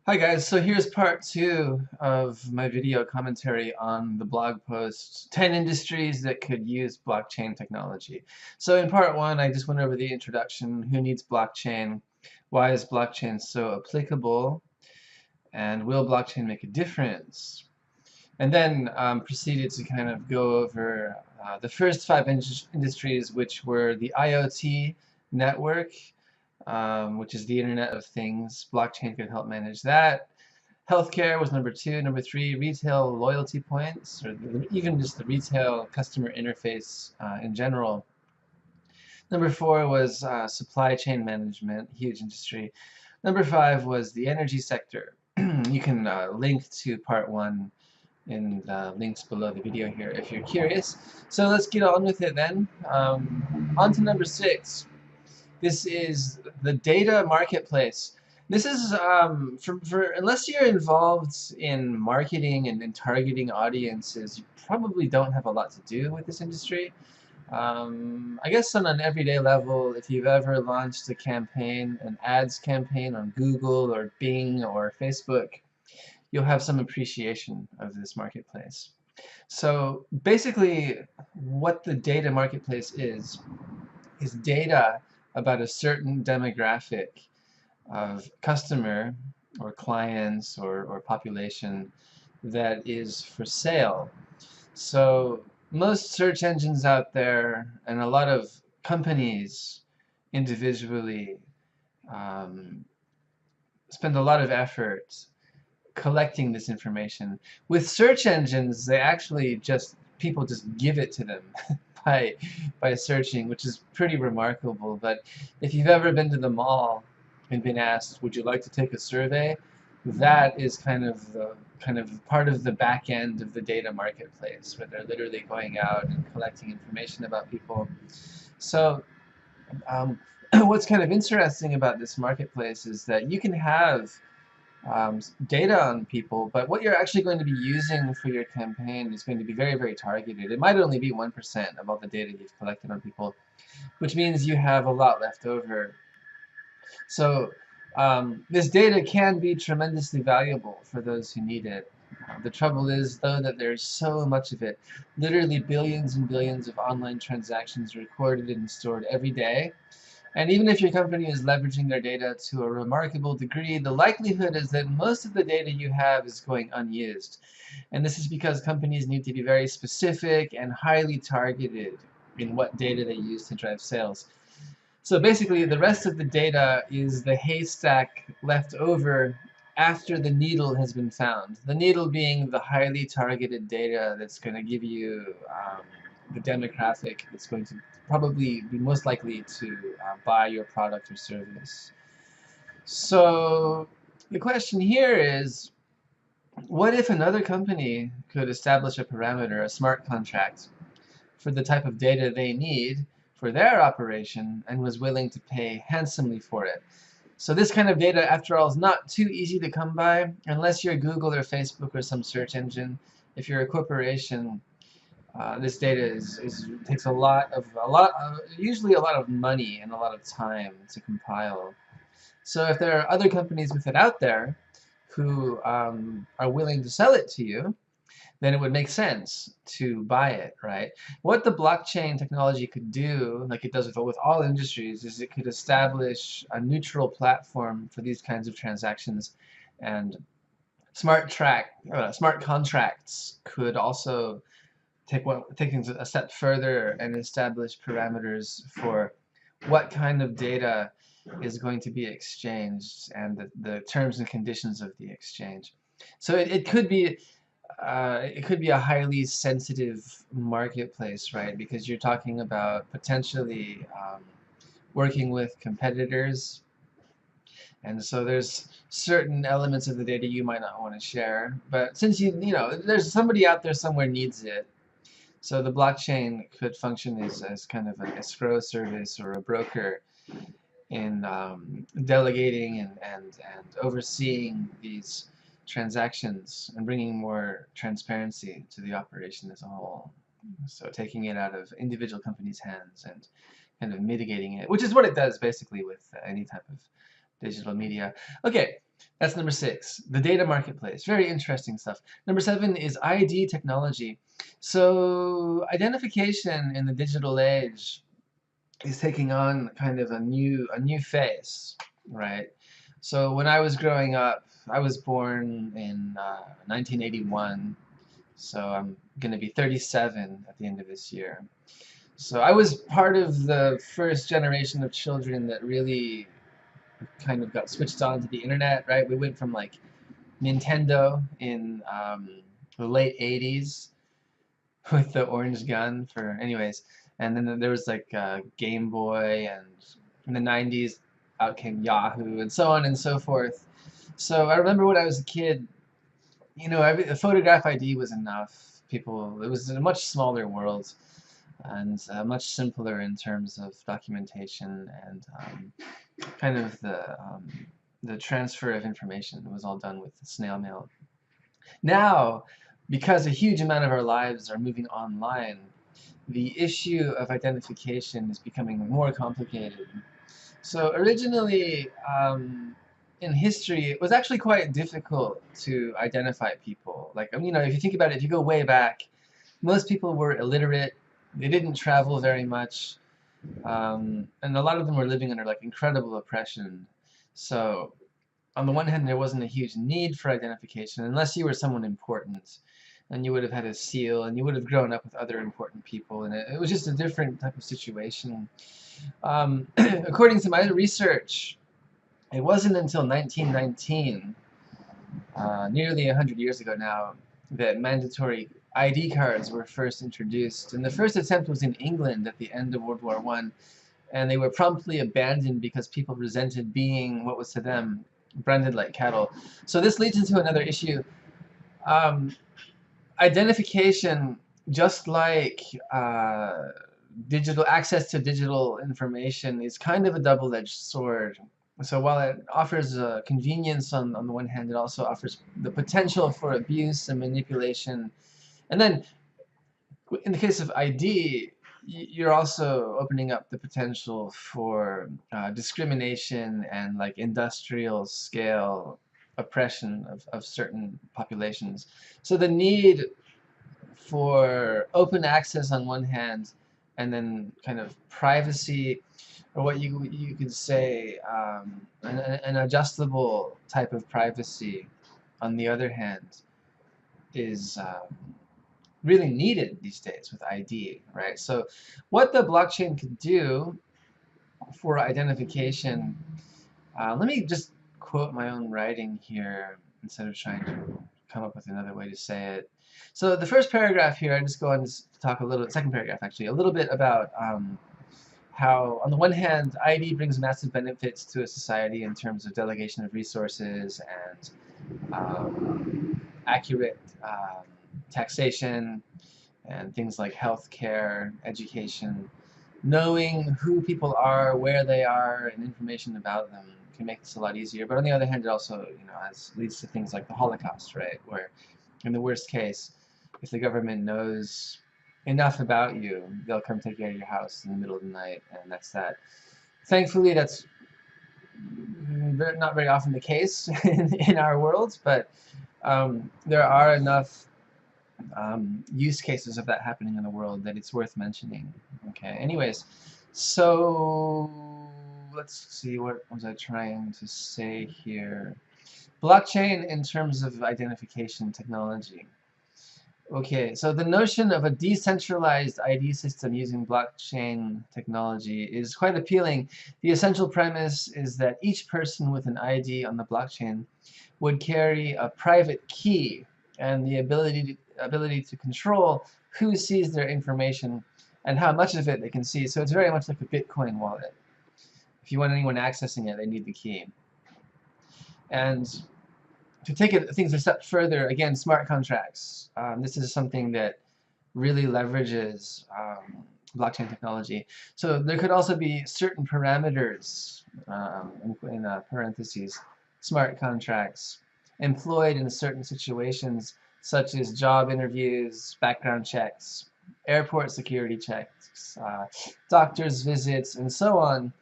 Hi guys, so here's part two of my video commentary on the blog post 10 industries that could use blockchain technology. So in part one, I just went over the introduction, who needs blockchain, why is blockchain so applicable, and will blockchain make a difference? And then proceeded to kind of go over the first five industries, which were the IoT network, which is the Internet of Things. Blockchain could help manage that. Healthcare was number two. Number three, retail loyalty points, or even just the retail customer interface in general. Number four was supply chain management, huge industry. Number five was the energy sector. You can link to part one in the links below the video here if you're curious. So let's get on with it then. On to number six. This is the data marketplace. This is for unless you're involved in marketing and in targeting audiences, you probably don't have a lot to do with this industry. I guess on an everyday level, if you've ever launched a campaign, an ads campaign on Google or Bing or Facebook, you'll have some appreciation of this marketplace. So basically, what the data marketplace is data about a certain demographic of customer or clients or population that is for sale. So most search engines out there and a lot of companies individually um, spend a lot of effort collecting this information. With search engines, they actually people just give it to them by by searching, which is pretty remarkable. But if you've ever been to the mall and been asked, "Would you like to take a survey?" That is kind of part of the back end of the data marketplace, where they're literally going out and collecting information about people. So um, what's kind of interesting about this marketplace is that you can have data on people, but what you're actually going to be using for your campaign is going to be very, very targeted. It might only be 1% of all the data you've collected on people, which means you have a lot left over. So this data can be tremendously valuable for those who need it. The trouble is, though, that there's so much of it. Literally billions and billions of online transactions recorded and stored every day. And even if your company is leveraging their data to a remarkable degree, the likelihood is that most of the data you have is going unused. And this is because companies need to be very specific and highly targeted in what data they use to drive sales. So basically, the rest of the data is the haystack left over after the needle has been found. The needle being the highly targeted data that's going to give you the demographic that's going to probably be most likely to buy your product or service. So the question here is, what if another company could establish a parameter, a smart contract, for the type of data they need for their operation and was willing to pay handsomely for it? So this kind of data, after all, is not too easy to come by unless you're Google or Facebook or some search engine. If you're a corporation, this data takes usually a lot of money and a lot of time to compile. So if there are other companies with it out there who are willing to sell it to you, then it would make sense to buy it, right? What the blockchain technology could do, like it does with all industries, is it could establish a neutral platform for these kinds of transactions, and smart contracts could also take things a step further and establish parameters for what kind of data is going to be exchanged and the terms and conditions of the exchange. So it could be a highly sensitive marketplace, right? Because you're talking about potentially working with competitors, and so there's certain elements of the data you might not want to share. But since there's somebody out there somewhere needs it, so the blockchain could function as kind of an escrow service or a broker in delegating and overseeing these transactions and bringing more transparency to the operation as a whole. So taking it out of individual companies' hands and kind of mitigating it, which is what it does basically with any type of digital media. Okay, that's number 6, the data marketplace. Very interesting stuff. Number 7 is ID technology. So identification in the digital age is taking on kind of a new face, right? So when I was growing up, I was born in 1981, so I'm going to be 37 at the end of this year. So I was part of the first generation of children that really kind of got switched on to the internet, right? We went from like Nintendo in the late 80s with the orange gun for, anyways, and then there was like Game Boy, and in the 90s out came Yahoo, and so on and so forth. So I remember when I was a kid, you know, a photograph ID was enough. People, it was a much smaller world, and much simpler in terms of documentation and kind of the transfer of information was all done with snail mail. Now, because a huge amount of our lives are moving online, the issue of identification is becoming more complicated. So originally, in history, it was actually quite difficult to identify people. Like, you know, if you think about it, if you go way back, most people were illiterate. They didn't travel very much, and a lot of them were living under like incredible oppression. So on the one hand, there wasn't a huge need for identification unless you were someone important, and you would have had a seal, and you would have grown up with other important people, and it was just a different type of situation. According to my research, it wasn't until 1919, nearly 100 years ago now, that mandatory ID cards were first introduced. And the first attempt was in England at the end of World War I, and they were promptly abandoned because people resented being, what was to them, branded like cattle. So this leads into another issue. Identification, just like digital access to digital information, is kind of a double-edged sword. So while it offers convenience on the one hand, it also offers the potential for abuse and manipulation. And then, in the case of ID, you're also opening up the potential for discrimination and like industrial scale oppression of certain populations. So the need for open access on one hand, and then kind of privacy, or what you could say, an adjustable type of privacy on the other hand, is really needed these days with ID, right? So what the blockchain could do for identification, let me just quote my own writing here instead of trying to come up with another way to say it. So the first paragraph here, I just go on to talk a little, second paragraph actually, a little bit about how, on the one hand, ID brings massive benefits to a society in terms of delegation of resources and accurate taxation and things like healthcare, education. Knowing who people are, where they are, and information about them can make this a lot easier. But on the other hand, it also, you know, leads to things like the Holocaust, right? Where, in the worst case, if the government knows enough about you, they'll come take you out of your house in the middle of the night, and that's that. Thankfully, that's not very often the case in our world, but there are enough use cases of that happening in the world that it's worth mentioning. Okay, anyways, so let's see, what was I trying to say here? Blockchain in terms of identification technology. Okay, so the notion of a decentralized ID system using blockchain technology is quite appealing. The essential premise is that each person with an ID on the blockchain would carry a private key and the ability to control who sees their information and how much of it they can see. So it's very much like a Bitcoin wallet. If you want anyone accessing it, they need the key. And to take things a step further, again, smart contracts. This is something that really leverages blockchain technology. So there could also be certain parameters, in parentheses, smart contracts, employed in certain situations, such as job interviews, background checks, airport security checks, doctor's visits, and so on,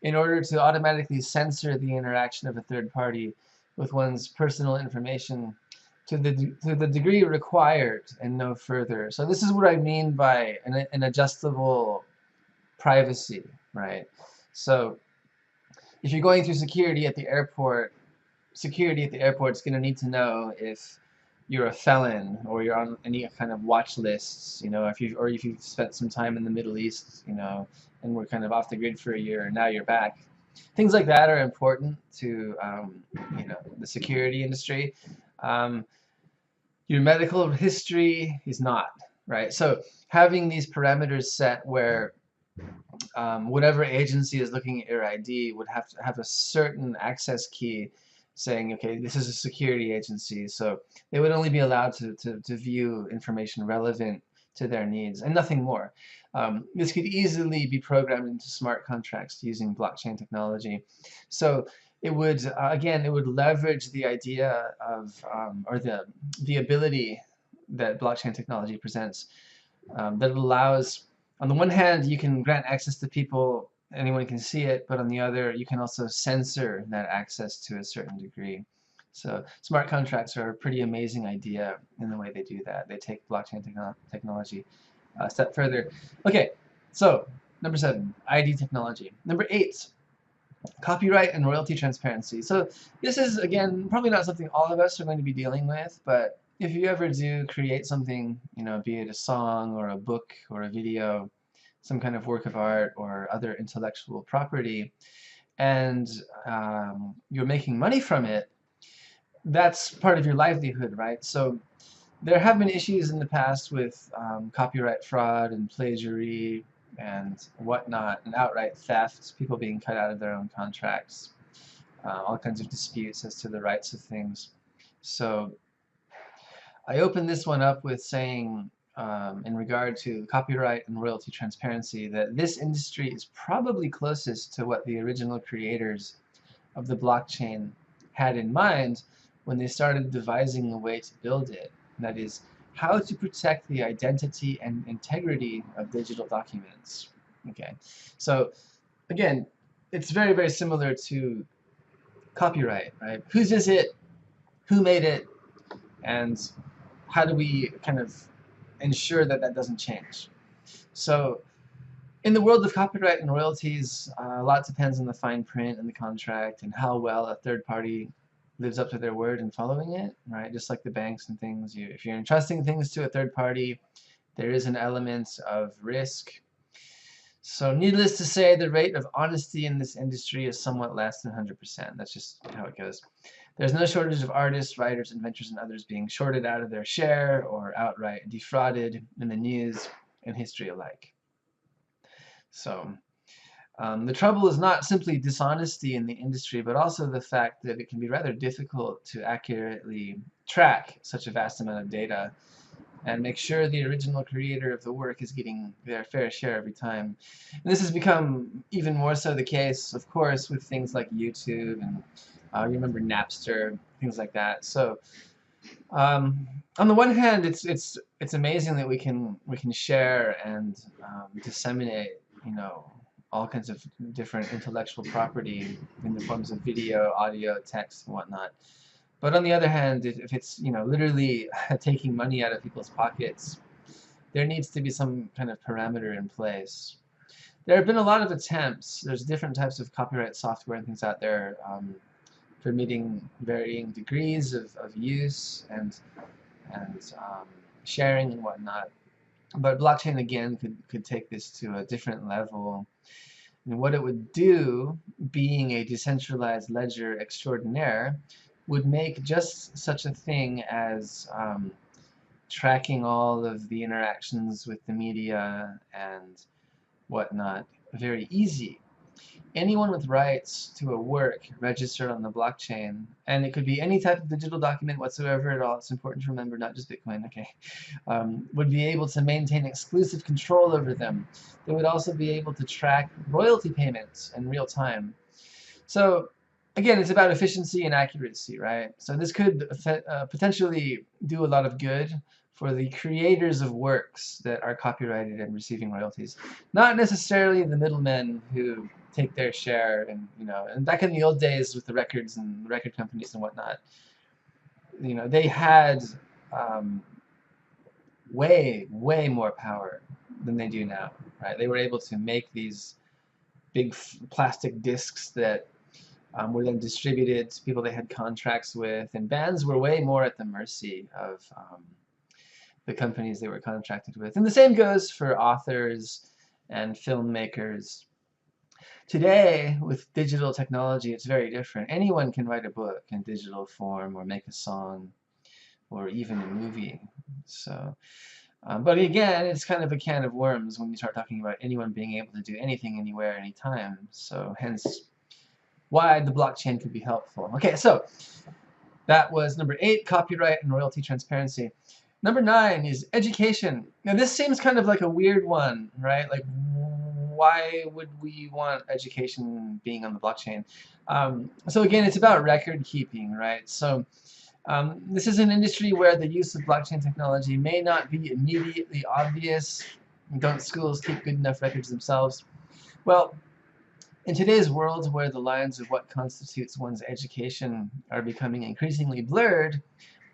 in order to automatically censor the interaction of a third party with one's personal information to the degree required and no further. So this is what I mean by an adjustable privacy, right? So if you're going through security at the airport, security at the airport is going to need to know if you're a felon or you're on any kind of watch lists, you know, if you've spent some time in the Middle East, you know, and we're kind of off the grid for a year and now you're back. Things like that are important to you know, the security industry. Your medical history is not, right? So having these parameters set where whatever agency is looking at your ID would have to have a certain access key saying, okay, this is a security agency, so they would only be allowed to view information relevant to their needs and nothing more. This could easily be programmed into smart contracts using blockchain technology. So it would, again, it would leverage the idea of, or the ability that blockchain technology presents, that allows, on the one hand, you can grant access to people, anyone can see it, but on the other, you can also censor that access to a certain degree. So smart contracts are a pretty amazing idea in the way they do that. They take blockchain technology a step further. Okay, so number 7, ID technology. Number 8, copyright and royalty transparency. So this is, again, probably not something all of us are going to be dealing with, but if you ever do create something, you know, be it a song or a book or a video, some kind of work of art or other intellectual property, and you're making money from it, that's part of your livelihood, right? So there have been issues in the past with copyright fraud and plagiarism and whatnot, and outright theft, people being cut out of their own contracts, all kinds of disputes as to the rights of things. So I opened this one up with saying, in regard to copyright and royalty transparency, that this industry is probably closest to what the original creators of the blockchain had in mind when they started devising a way to build it. And that is, how to protect the identity and integrity of digital documents. Okay, so again, it's very, very similar to copyright, right? Whose is it? Who made it? And how do we kind of ensure that that doesn't change? So in the world of copyright and royalties, a lot depends on the fine print and the contract and how well a third party lives up to their word in following it, right? Just like the banks and things, if you're entrusting things to a third party, there is an element of risk. So needless to say, the rate of honesty in this industry is somewhat less than 100%. That's just how it goes. There's no shortage of artists, writers, inventors, and others being shorted out of their share or outright defrauded in the news and history alike. So the trouble is not simply dishonesty in the industry, but also the fact that it can be rather difficult to accurately track such a vast amount of data and make sure the original creator of the work is getting their fair share every time. And this has become even more so the case, of course, with things like YouTube and you remember Napster, things like that. So on the one hand, it's amazing that we can share and disseminate, you know, all kinds of different intellectual property in the forms of video, audio, text, and whatnot. But on the other hand, if it's, you know, literally taking money out of people's pockets, there needs to be some kind of parameter in place. There have been a lot of attempts. There's different types of copyright software and things out there permitting varying degrees of use and sharing and whatnot. But blockchain, again, could take this to a different level. And what it would do, being a decentralized ledger extraordinaire, would make just such a thing as tracking all of the interactions with the media and whatnot very easy. Anyone with rights to a work registered on the blockchain, and it could be any type of digital document whatsoever at all, it's important to remember, not just Bitcoin, okay, would be able to maintain exclusive control over them. They would also be able to track royalty payments in real time. So again, it's about efficiency and accuracy, right? So this could potentially do a lot of good for the creators of works that are copyrighted and receiving royalties. Not necessarily the middlemen who take their share. And and back in the old days with the records and record companies and whatnot, they had way more power than they do now, right? They were able to make these big plastic discs that were then distributed to people they had contracts with, and bands were way more at the mercy of the companies they were contracted with. And the same goes for authors and filmmakers. Today, with digital technology, it's very different. Anyone can write a book in digital form, or make a song, or even a movie. So, but again, it's kind of a can of worms when you start talking about anyone being able to do anything, anywhere, anytime. So hence why the blockchain could be helpful. Okay, so that was number 8, copyright and royalty transparency. Number 9 is education. Now this seems kind of like a weird one, right? Like, why would we want education being on the blockchain? So again, it's about record keeping, right? So this is an industry where the use of blockchain technology may not be immediately obvious. Don't schools keep good enough records themselves? Well, in today's world where the lines of what constitutes one's education are becoming increasingly blurred,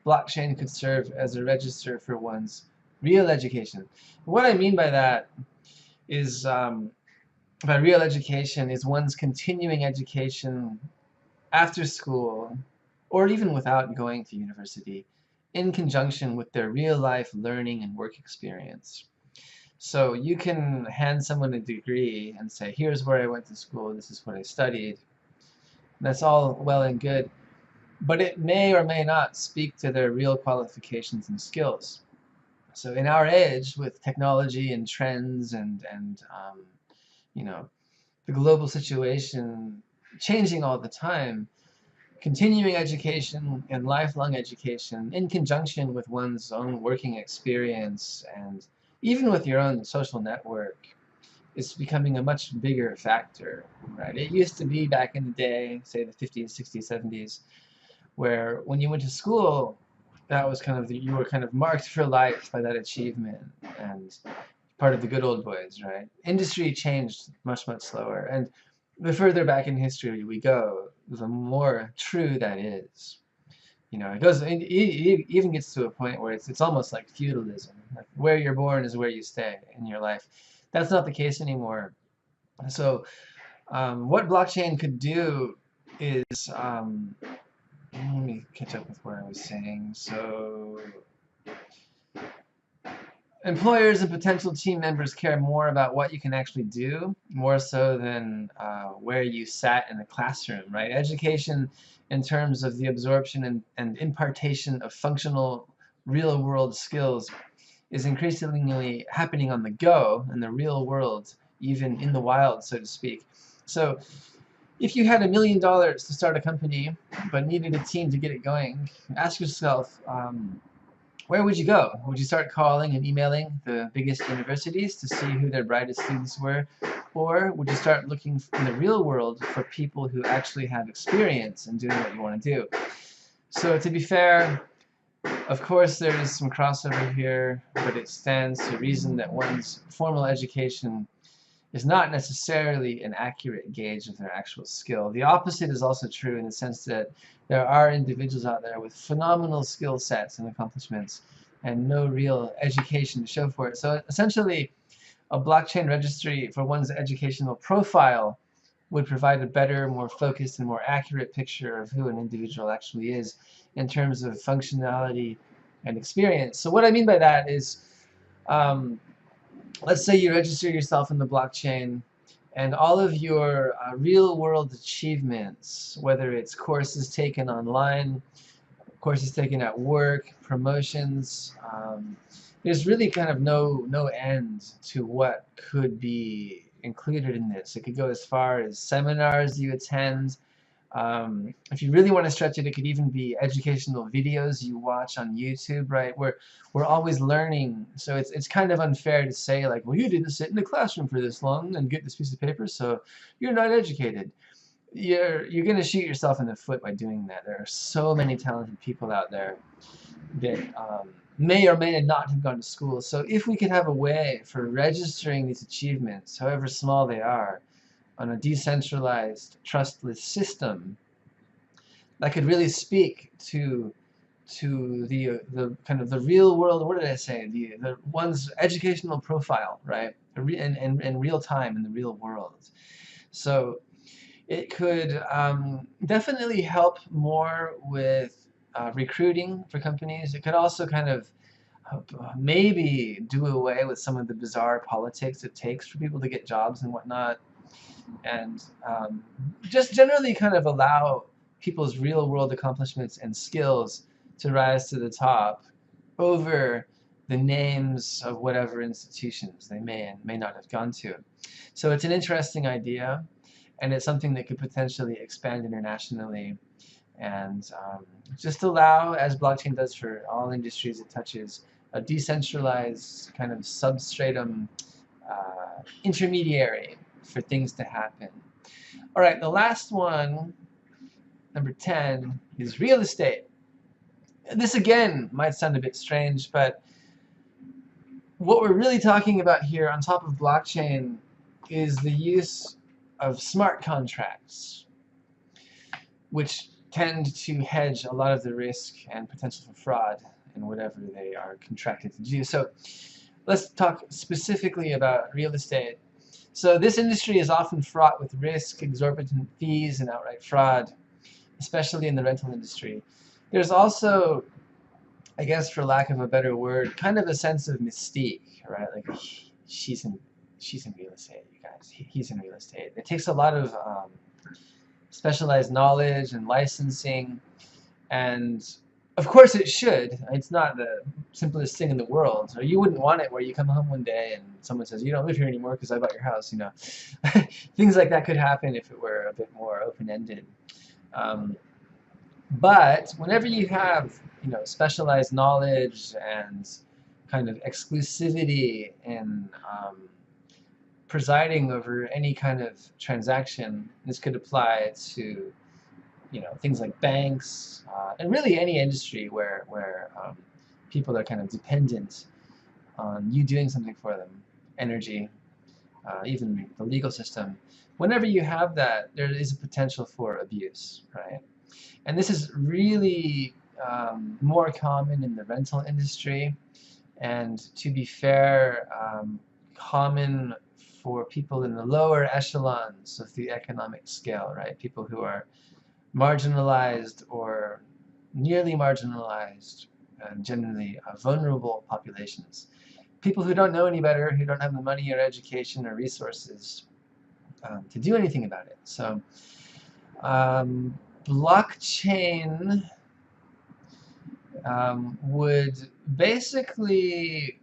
blockchain could serve as a register for one's real education. What I mean by that is, by real education, is one's continuing education after school, or even without going to university, in conjunction with their real-life learning and work experience. So you can hand someone a degree and say, here's where I went to school, this is what I studied. That's all well and good, but it may or may not speak to their real qualifications and skills. So in our age, with technology and trends and the global situation changing all the time, continuing education and lifelong education, in conjunction with one's own working experience and even with your own social network, is becoming a much bigger factor, right? It used to be back in the day, say the 50s, 60s, 70s, where when you went to school, that was kind of you were kind of marked for life by that achievement and part of the good old boys, right? Industry changed much slower, and the further back in history we go, the more true that is. It even gets to a point where it's almost like feudalism. Like where you're born is where you stay in your life. That's not the case anymore. So what blockchain could do is, let me catch up with where I was saying. So employers and potential team members care more about what you can actually do, more so than where you sat in the classroom, right? Education, in terms of the absorption and impartation of functional real-world skills, is increasingly happening on the go, in the real world, even in the wild, so to speak. So if you had $1 million to start a company, but needed a team to get it going, ask yourself, where would you go? Would you start calling and emailing the biggest universities to see who their brightest students were? Or would you start looking in the real world for people who actually have experience in doing what you want to do? So to be fair, of course there is some crossover here, but it stands to reason that one's formal education is not necessarily an accurate gauge of their actual skill. The opposite is also true, in the sense that there are individuals out there with phenomenal skill sets and accomplishments and no real education to show for it. So essentially, a blockchain registry for one's educational profile would provide a better, more focused, and more accurate picture of who an individual actually is in terms of functionality and experience. So what I mean by that is, let's say you register yourself in the blockchain, and all of your real-world achievements, whether it's courses taken online, courses taken at work, promotions, there's really kind of no end to what could be included in this. It could go as far as seminars you attend. If you really want to stretch it, it could even be educational videos you watch on YouTube, right? We're always learning, so it's kind of unfair to say, like, well, you didn't sit in the classroom for this long and get this piece of paper, so you're not educated. You're going to shoot yourself in the foot by doing that. There are so many talented people out there that may or may not have gone to school. So if we could have a way for registering these achievements, however small they are, on a decentralized, trustless system that could really speak to the kind of the real world. What did I say? The one's educational profile, right? In real time in the real world. So it could definitely help more with recruiting for companies. It could also kind of maybe do away with some of the bizarre politics it takes for people to get jobs and whatnot, and just generally kind of allow people's real world accomplishments and skills to rise to the top over the names of whatever institutions they may and may not have gone to. So it's an interesting idea, and it's something that could potentially expand internationally, and just allow, as blockchain does for all industries it touches, a decentralized kind of substratum intermediary for things to happen. All right, the last one, number 10, is real estate. This again might sound a bit strange, but what we're really talking about here on top of blockchain is the use of smart contracts, which tend to hedge a lot of the risk and potential for fraud in whatever they are contracted to do. So let's talk specifically about real estate. So this industry is often fraught with risk, exorbitant fees, and outright fraud, especially in the rental industry. There's also, I guess for lack of a better word, kind of a sense of mystique, right? Like she's in real estate, you guys. He's in real estate. It takes a lot of specialized knowledge and licensing, and of course it should. It's not the simplest thing in the world. Or you wouldn't want it where you come home one day and someone says, you don't live here anymore because I bought your house, you know. Things like that could happen if it were a bit more open-ended. But whenever you have, you know, specialized knowledge and kind of exclusivity in presiding over any kind of transaction, this could apply to, you know, things like banks, and really any industry where people are kind of dependent on you doing something for them, energy, even the legal system. Whenever you have that, there is a potential for abuse, right? And this is really more common in the rental industry, and to be fair, common for people in the lower echelons of the economic scale, right? People who are marginalized or nearly marginalized, and generally vulnerable populations. People who don't know any better, who don't have the money or education or resources to do anything about it. So blockchain would basically,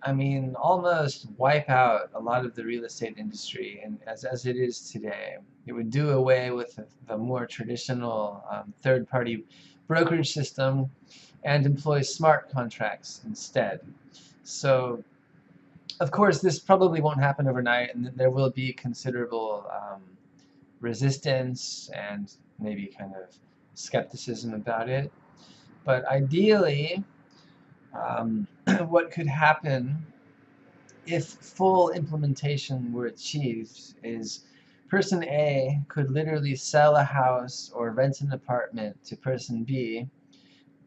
I mean, almost wipe out a lot of the real estate industry, and as it is today. It would do away with the more traditional third-party brokerage system and employ smart contracts instead. So, of course, this probably won't happen overnight, and there will be considerable resistance and maybe kind of skepticism about it. But ideally, what could happen if full implementation were achieved is person A could literally sell a house or rent an apartment to person B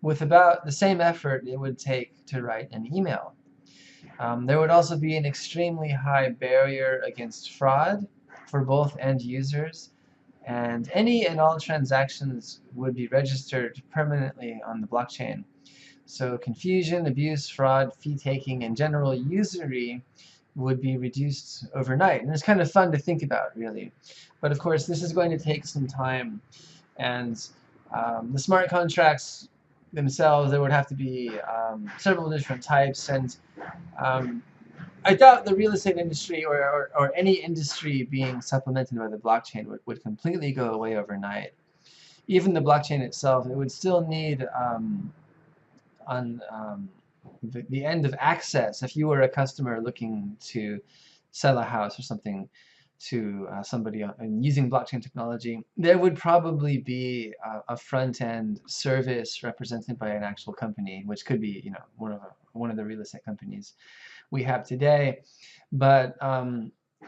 with about the same effort it would take to write an email. There would also be an extremely high barrier against fraud for both end users, and any and all transactions would be registered permanently on the blockchain. So confusion, abuse, fraud, fee-taking, and general usury would be reduced overnight. And it's kind of fun to think about, really. But of course, this is going to take some time. And the smart contracts themselves, there would have to be several different types. And I doubt the real estate industry or any industry being supplemented by the blockchain would completely go away overnight. Even the blockchain itself, it would still need on the end of access. If you were a customer looking to sell a house or something to somebody using blockchain technology, there would probably be a front-end service represented by an actual company, which could be, you know, one of the real estate companies we have today. But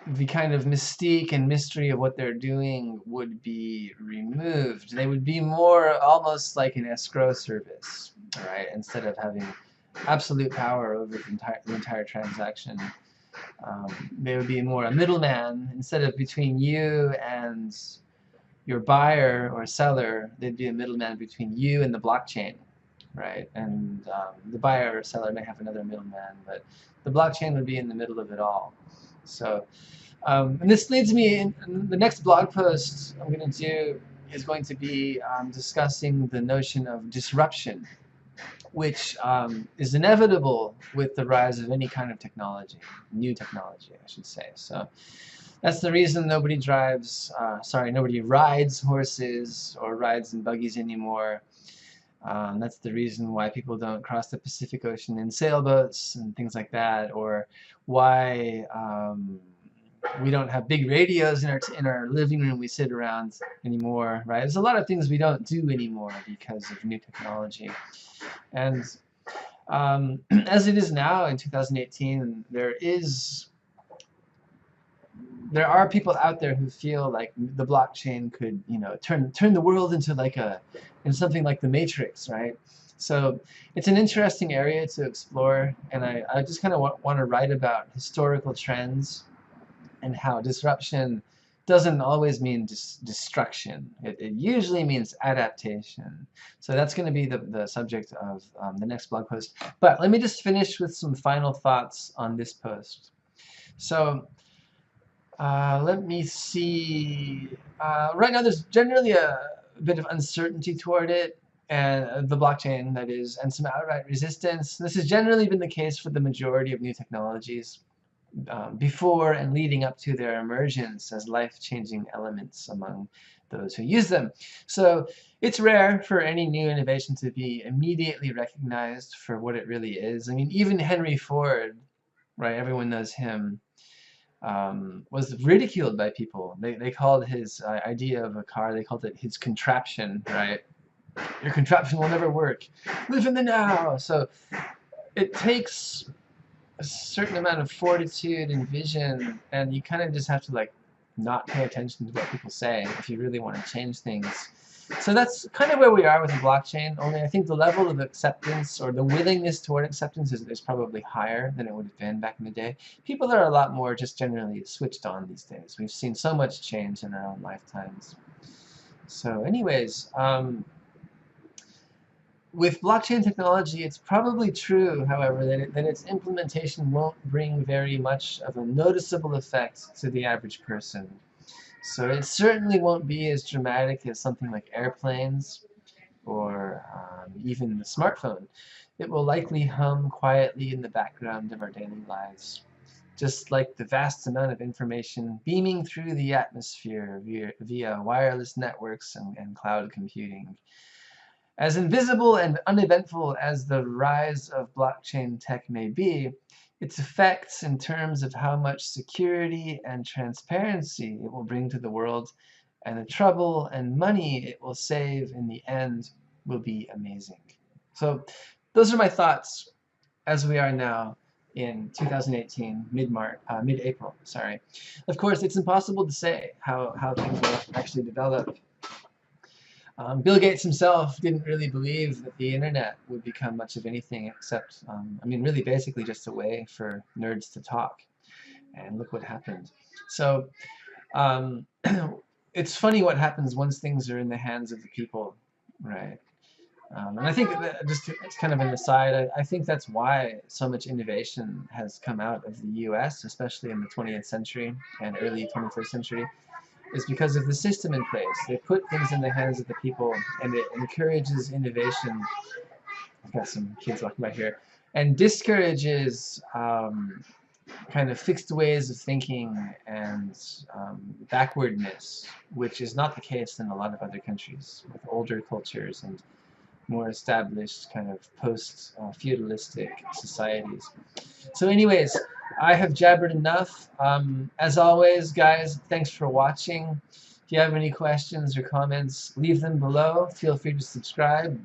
the kind of mystique and mystery of what they're doing would be removed. They would be more almost like an escrow service, right? Instead of having absolute power over the entire transaction. They would be more a middleman. Instead of between you and your buyer or seller, they'd be a middleman between you and the blockchain, right? And the buyer or seller may have another middleman, but the blockchain would be in the middle of it all. So, and this leads me in the next blog post I'm going to do is going to be discussing the notion of disruption, which is inevitable with the rise of any kind of technology, new technology, I should say. So that's the reason nobody rides horses or rides in buggies anymore. That's the reason why people don't cross the Pacific Ocean in sailboats and things like that, or why we don't have big radios in our living room we sit around anymore, right? There's a lot of things we don't do anymore because of new technology. And as it is now in 2018, there are people out there who feel like the blockchain could, turn the world into something like the Matrix, right? So it's an interesting area to explore, and I just kind of want to write about historical trends and how disruption doesn't always mean destruction. It usually means adaptation. So that's going to be the subject of the next blog post. But let me just finish with some final thoughts on this post. So let me see. Right now there's generally a bit of uncertainty toward it, and the blockchain, that is, and some outright resistance. This has generally been the case for the majority of new technologies before and leading up to their emergence as life-changing elements among those who use them. So it's rare for any new innovation to be immediately recognized for what it really is. I mean, even Henry Ford, right, everyone knows him, was ridiculed by people. They called his idea of a car, they called it his contraption, right? Your contraption will never work. Live in the now! So it takes a certain amount of fortitude and vision, and you kind of just have to not pay attention to what people say if you really want to change things. So that's kind of where we are with the blockchain, only I think the level of acceptance or the willingness toward acceptance is probably higher than it would have been back in the day. People are a lot more just generally switched on these days. We've seen so much change in our own lifetimes. So anyways, with blockchain technology, it's probably true, however, that its implementation won't bring very much of a noticeable effect to the average person. So it certainly won't be as dramatic as something like airplanes or even the smartphone. It will likely hum quietly in the background of our daily lives, just like the vast amount of information beaming through the atmosphere via wireless networks and cloud computing. As invisible and uneventful as the rise of blockchain tech may be, its effects in terms of how much security and transparency it will bring to the world and the trouble and money it will save in the end will be amazing. So those are my thoughts as we are now in 2018, mid-April, sorry. Of course, it's impossible to say how things will actually develop. Bill Gates himself didn't really believe that the internet would become much of anything except, really basically just a way for nerds to talk. And look what happened. So it's funny what happens once things are in the hands of the people, right? And I think that it's kind of an aside, I think that's why so much innovation has come out of the US, especially in the 20th century and early 21st century. Is because of the system in place. They put things in the hands of the people, and it encourages innovation. I've got some kids walking by here. And discourages kind of fixed ways of thinking and backwardness, which is not the case in a lot of other countries with older cultures and more established kind of post-feudalistic societies. So anyways, I have jabbered enough. As always, guys, thanks for watching. If you have any questions or comments, leave them below. Feel free to subscribe.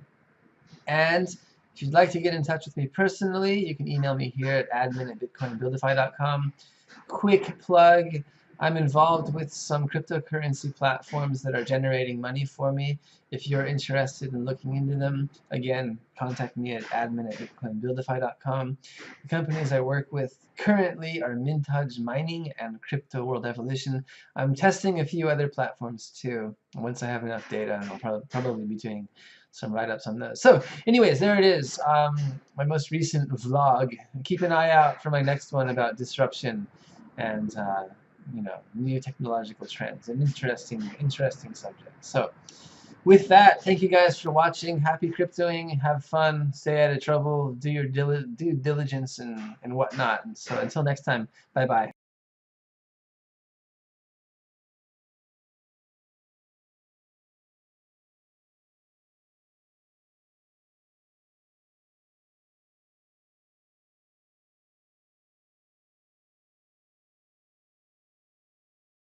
And If you'd like to get in touch with me personally, you can email me here at admin@bitcoinbuildify.com. Quick plug, I'm involved with some cryptocurrency platforms that are generating money for me. If you're interested in looking into them, again, contact me at admin@bitcoinbuildify.com. The companies I work with currently are Mintage Mining and Crypto World Evolution. I'm testing a few other platforms too. Once I have enough data, I'll probably be doing some write-ups on those. So anyways, there it is, my most recent vlog. Keep an eye out for my next one about disruption and you know, new technological trends. An interesting subject. So with that, thank you guys for watching. Happy cryptoing. Have fun. Stay out of trouble. Do your due diligence and whatnot. And so until next time, bye-bye.